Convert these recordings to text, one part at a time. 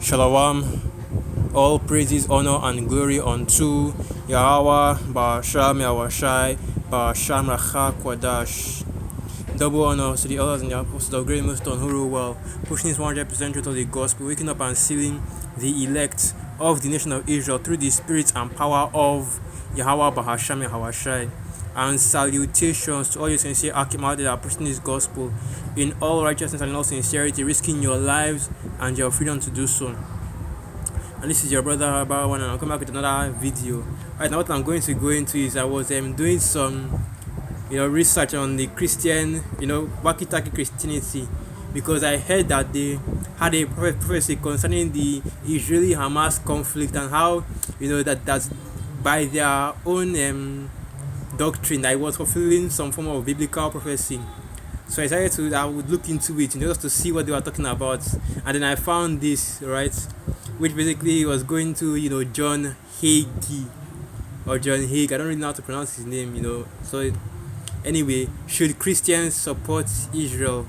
Shalom, all praises, honor, and glory unto Yahweh, Ba'asham Yahwashai, Ba'asham Racha Kwadash. Double honor to the elders and the apostles of great millstone who rule well, pushing this 100% truth of the gospel, waking up and sealing the elect of the nation of Israel through the spirit and power of Yahweh, Ba'asham Yahwashai. And salutations to all you sincere Akimah that are preaching this gospel in all righteousness and in all sincerity, risking your lives and your freedom to do so. And this is your brother Harabawan, and I'll come back with another video. Right now, what I'm going to go into is I was doing some research on the Christian, Wakitaki Christianity, because I heard that they had a prophecy concerning the Israeli-Hamas conflict and how that's by their own doctrine that it was fulfilling some form of biblical prophecy. So I decided I would look into it, just to see what they were talking about, and then I found this, right, which basically was going to John Hagee or John Hague. I don't really know how to pronounce his name, So anyway, should Christians support Israel?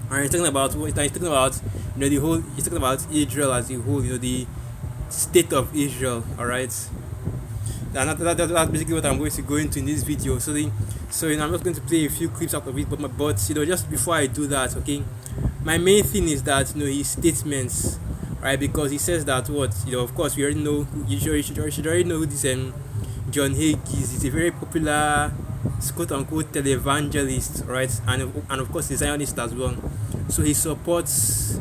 And he's talking about the whole. He's talking about Israel as a whole, the state of Israel. All right. And that's basically what I'm going to go into in this video. So I'm just going to play a few clips out of it, but just before I do that, okay, my main thing is that his statements, right? Because he says that of course we already know. You should already know who this John Hagee is. He's a very popular quote unquote televangelist, right? And of course the Zionist as well. So he supports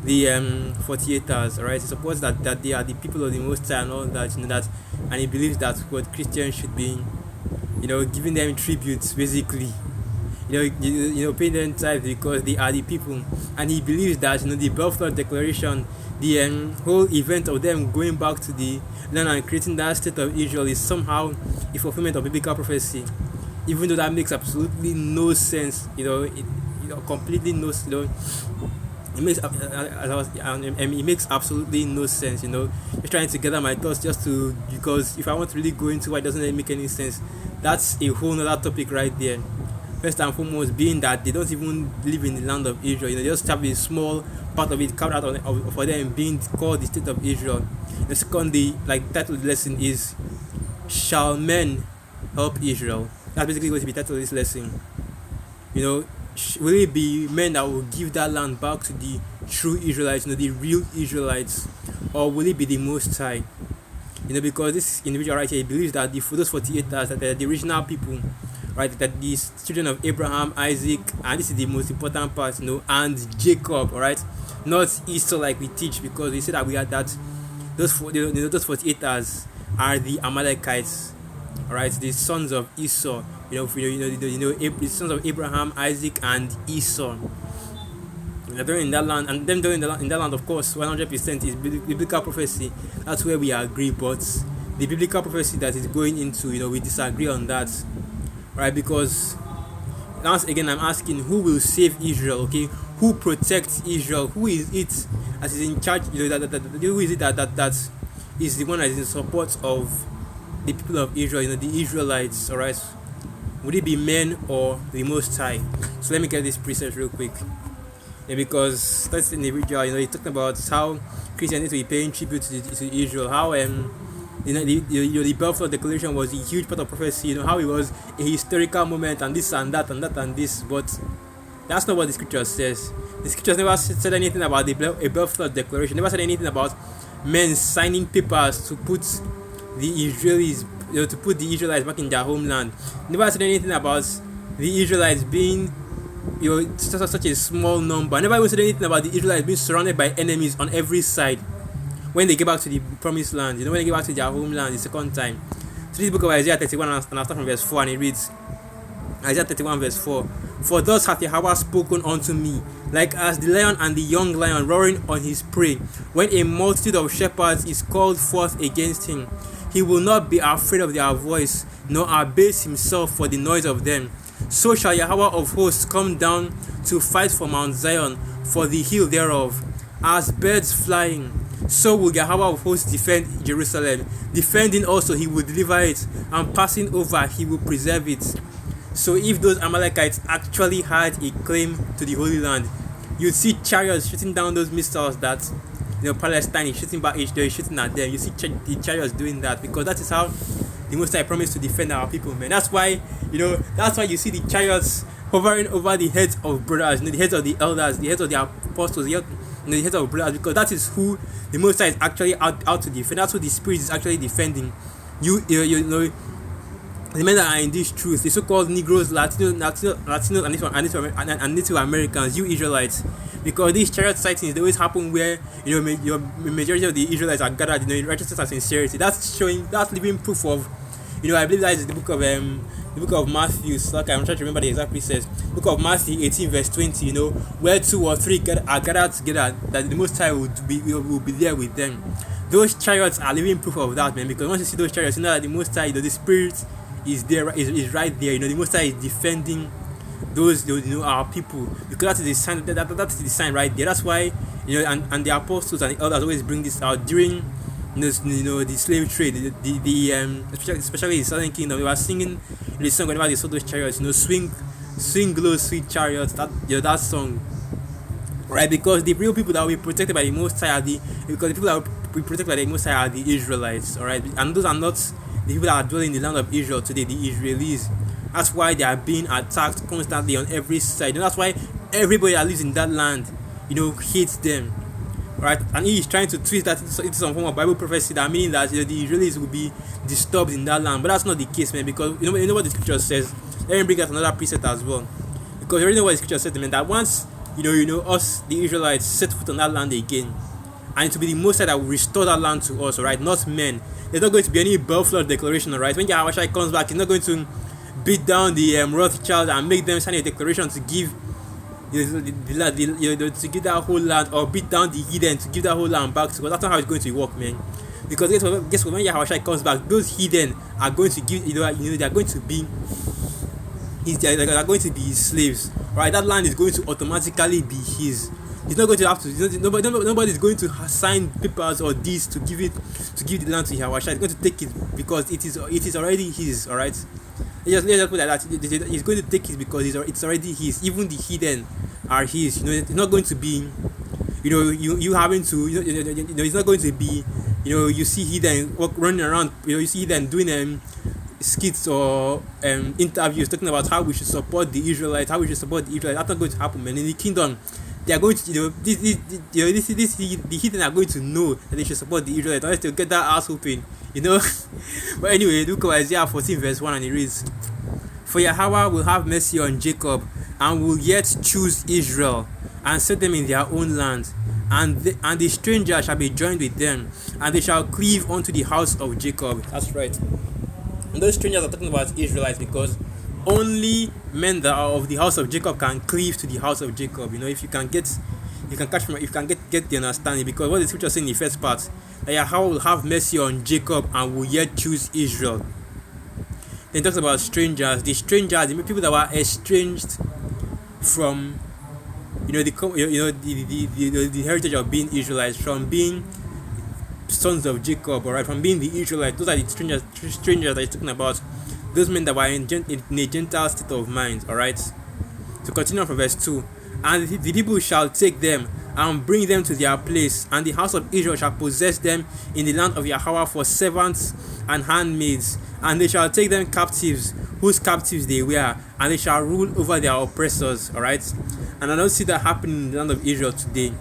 the 48ers, right? He supports that they are the people of the Most High and all that, and he believes that what Christians should be, giving them tributes, basically, paying them tithes because they are the people, and he believes that the Balfour Declaration, the whole event of them going back to the land and creating that state of Israel is somehow a fulfillment of biblical prophecy, even though that makes absolutely no sense, completely no, it makes absolutely no sense, just trying to gather my thoughts because if I want to really go into why it doesn't make any sense, that's a whole other topic right there. First and foremost being that they don't even live in the land of Israel, they just have a small part of it carved out for them being called the state of Israel. The second, the title of the lesson is Shall Men Help Israel? That's basically going to be the title of this lesson. Will it be men that will give that land back to the true Israelites, the real Israelites, or will it be the Most High? Because this individual right here, he believes that those 48ers, that they're the original people, right? That these children of Abraham, Isaac, and this is the most important part, and Jacob, all right? Not Esau like we teach, because we say that we are that those 48ers are the Amalekites, all right? The sons of Esau. The sons of Abraham, Isaac, and Esau. They're in that land, and them doing in that land, of course, 100% is biblical prophecy. That's where we agree. But the biblical prophecy that is going into, we disagree on that, right? Because once again, I'm asking, who will save Israel? Okay, who protects Israel? Who is it that is in charge? Who is it that is the one that is in support of the people of Israel? The Israelites, all right? Would it be men or the Most High? So let me get this precept real quick. Because that's the individual, he's talking about how Christians need to be paying tribute to Israel. How the Balfour Declaration was a huge part of prophecy. How it was a historical moment, and this and that and that and this. But that's not what the scripture says. The scriptures never said anything about a Balfour Declaration. Never said anything about men signing papers to put the Israelis, to put the Israelites back in their homeland. Never said anything about the Israelites being, such a small number. Never even said anything about the Israelites being surrounded by enemies on every side when they get back to the promised land. When they get back to their homeland the second time. So this book of Isaiah 31, and I'll start from verse 4, and it reads, Isaiah 31 verse 4. For thus hath Yahweh spoken unto me, like as the lion and the young lion roaring on his prey, when a multitude of shepherds is called forth against him. He will not be afraid of their voice, nor abase himself for the noise of them. So shall Yahweh of hosts come down to fight for Mount Zion, for the hill thereof. As birds flying, so will Yahweh of hosts defend Jerusalem. Defending also he will deliver it, and passing over he will preserve it. So if those Amalekites actually had a claim to the Holy Land, You see chariots shooting down those missiles that Palestine is shooting back. They're shooting at them. You see the chariots doing that because that is how the Most High promised to defend our people, man. That's why that's why you see the chariots hovering over the heads of brothers, the heads of the elders, the heads of the apostles, the heads of brothers, because that is who the Most High is actually out to defend. That's who the Spirit is actually defending. You know the men that are in this truth, the so-called Negroes, Latinos, and Native Americans, you Israelites, because these chariot sightings they always happen where majority of the Israelites are gathered, in righteousness and sincerity. That's living proof of, I believe that is the book of Matthew. So like, I'm trying to remember the exact says. Book of Matthew 18 verse 20. Where 2 or 3 are gathered together, that the Most High will be there with them. Those chariots are living proof of that, man. Because once you see those chariots, you know that the Most High, the Spirit is there, is right there. The Most High is defending those our people, because that is the sign. That is the sign right there. That's why and the apostles and the elders always bring this out during the slave trade. Especially the Southern Kingdom, they were singing the song whenever they saw those chariots. Swing low, sweet chariots. That song. Right, because the real people that will be protected by the Most High because the people that will be protected by the Most High are the Israelites. All right, and those are not the people that are dwelling in the land of Israel today, the Israelis. That's why they are being attacked constantly on every side. That's why everybody that lives in that land, hates them. Right? And he is trying to twist that into some form of Bible prophecy, that meaning that the Israelis will be disturbed in that land. But that's not the case, man, because you know what the scripture says. Let me bring out another precept as well. Because you already know what the scripture says, man, that once us, the Israelites, set foot on that land again, and it will be the Most High that will restore that land to us, alright, not men. There's not going to be any Belfleur declaration, alright. When Yahweh comes back, he's not going to beat down the Rothschild and make them sign a declaration to give to give that whole land, or beat down the heathen to give that whole land back to us. That's not how it's going to work, man. Because guess what? When Yahweh comes back, those heathen are going to give, they are going to be his slaves, right? That land is going to automatically be his. He's not going to have to. Nobody is going to sign papers or deeds to give the land to Yahweh. He's going to take it because it is already his. All right. Let's just put it like that. He's going to take it because it's already his. Even the heathen are his. It's not going to be, you having to. It's not going to be. You see heathen running around. You see heathen doing skits or interviews talking about how we should support the Israelites. That's not going to happen, man. In the kingdom, they are going to, the heathen are going to know that they should support the Israelites unless they get that ass whooping, But anyway, look at Isaiah 14 verse 1, and it reads, "For Yahweh will have mercy on Jacob, and will yet choose Israel, and set them in their own land. And the stranger shall be joined with them, and they shall cleave unto the house of Jacob." That's right. And those strangers are talking about Israelites, because only men that are of the house of Jacob can cleave to the house of Jacob. If you can get the understanding, because what the scripture says in the first part, that Yahweh will have mercy on Jacob and will yet choose Israel. Then it talks about strangers, the people that were estranged from the heritage of being Israelites, from being sons of Jacob, alright, from being the Israelites. Those are the strangers that he's talking about. Those men that were in a Gentile state of mind, alright. To continue from verse 2, "And the people shall take them and bring them to their place, and the house of Israel shall possess them in the land of Yahweh for servants and handmaids, and they shall take them captives, whose captives they were, and they shall rule over their oppressors." Alright. And I don't see that happening in the land of Israel today.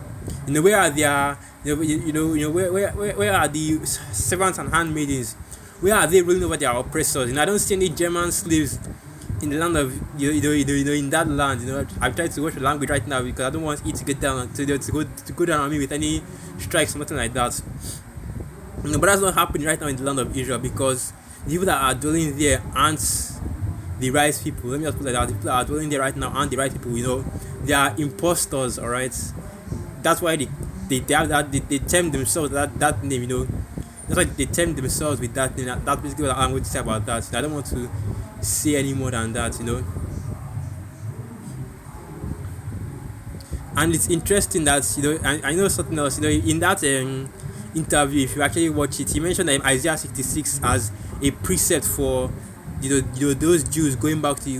Where are their where are the servants and handmaidens? Where are they ruling over their oppressors? I don't see any German slaves in the land of in that land. I've tried to watch the language right now because I don't want it to get down to go down on me with any strikes or nothing like that. But that's not happening right now in the land of Israel, because the people that are dwelling there aren't the right people. Let me just put it like that. The people that are dwelling there right now aren't the right people. They are impostors. All right. That's why they term themselves that name. That's why they term themselves with that name. That's basically what I'm going to say about that. I don't want to say any more than that. And it's interesting that I know something else. In that interview, if you actually watch it, he mentioned that Isaiah 66 as a precept for those Jews going back to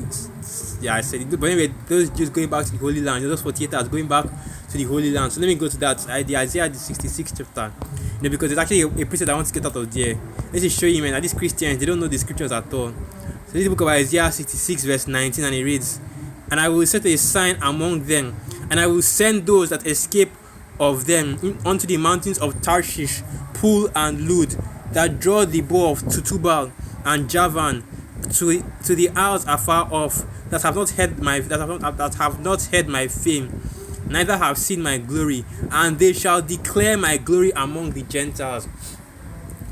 Yeah, I said it. But anyway, those Jews going back to the Holy Land, those 48 hours going back to the Holy Land. So let me go to that. The Isaiah the 66th chapter. Because there's actually a precept I want to get out of there. Let's just show you, man, that these Christians, they don't know the scriptures at all. So this book of Isaiah 66 verse 19, and it reads, "And I will set a sign among them, and I will send those that escape of them unto the mountains of Tarshish, Pool and Lud, that draw the bow of Tubal and Javan, to the isles afar off, that have not heard my fame, neither have seen my glory, and they shall declare my glory among the Gentiles."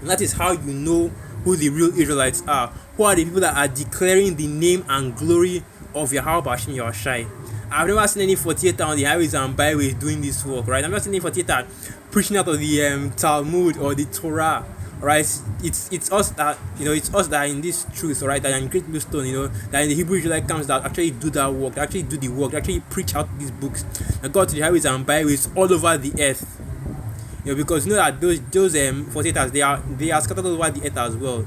And that is how you know who the real Israelites are. Who are the people that are declaring the name and glory of Yahweh Bashim Yahushai? I've never seen any 48 on the highways and byways doing this work, right? I've never seen any 48 preaching out of the Talmud or the Torah, right? It's us that, it's us that are in this truth, right? That are in Great Bluestone, that in the Hebrew Israelite camps that actually do that work, that actually do the work, that actually preach out these books, that go to the highways and byways all over the earth. Because that those 48ers, they are scattered all over the earth as well,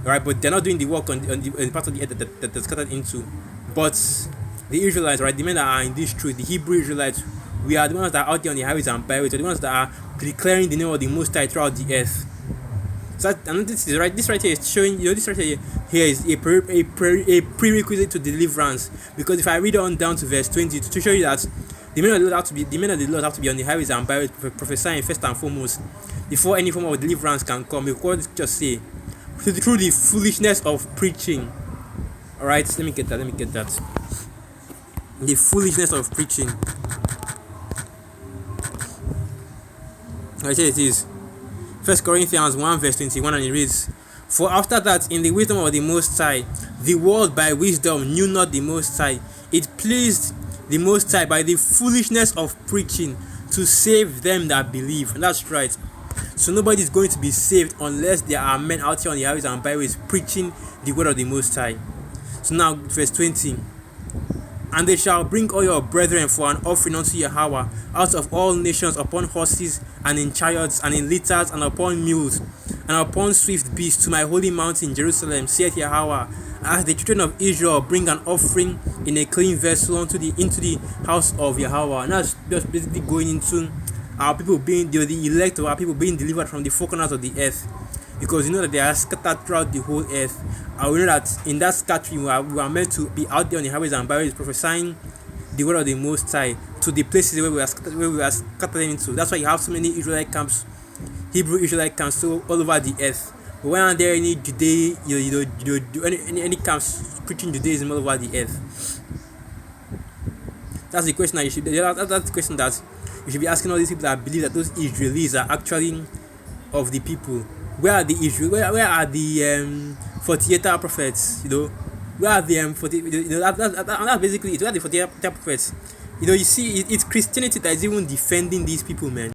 right? But they're not doing the work on the part of the earth that they're scattered into. But the Israelites, right, the men that are in this truth, the Hebrew Israelites, we are the ones that are out there on the highways and byways, we're the ones that are declaring the name of the Most High throughout the earth. So this right here is showing, this right here is a prerequisite to deliverance. Because if I read on down to verse 20, to show you that the men of the Lord have to be on the highways and byways, prophesying first and foremost, before any form of deliverance can come. Because what the scriptures say, through the foolishness of preaching. Alright, let me get that. The foolishness of preaching. Right, here it is. 1 Corinthians 1 verse 21, and it reads, "For after that, in the wisdom of the Most High, the world by wisdom knew not the Most High. It pleased the Most High by the foolishness of preaching to save them that believe." And that's right. So nobody is going to be saved unless there are men out here on the highways and byways preaching the word of the Most High. So now, verse 20. "And they shall bring all your brethren for an offering unto Yahweh out of all nations, upon horses and in chariots and in litters and upon mules and upon swift beasts, to my holy mountain Jerusalem, saith Yahweh, as the children of Israel bring an offering in a clean vessel into the house of Yahweh." And that's just basically going into our people being the elect of our people being delivered from the four corners of the earth. Because that they are scattered throughout the whole earth. And we know that in that scattering we are meant to be out there on the highways and byways prophesying the word of the Most High to the places where we are scattered into. That's why you have so many Israelite camps, Hebrew Israelite camps, all over the earth. But when are there any any camps preaching Judaism all over the earth? That's the question that you should. That's the question that you should be asking all these people that believe that those Israelis are actually of the people. Where are the Israel? Where are the 48 prophets? Where are the 40? That's basically it. Where are the 48 prophets? You see, it's Christianity that is even defending these people, man.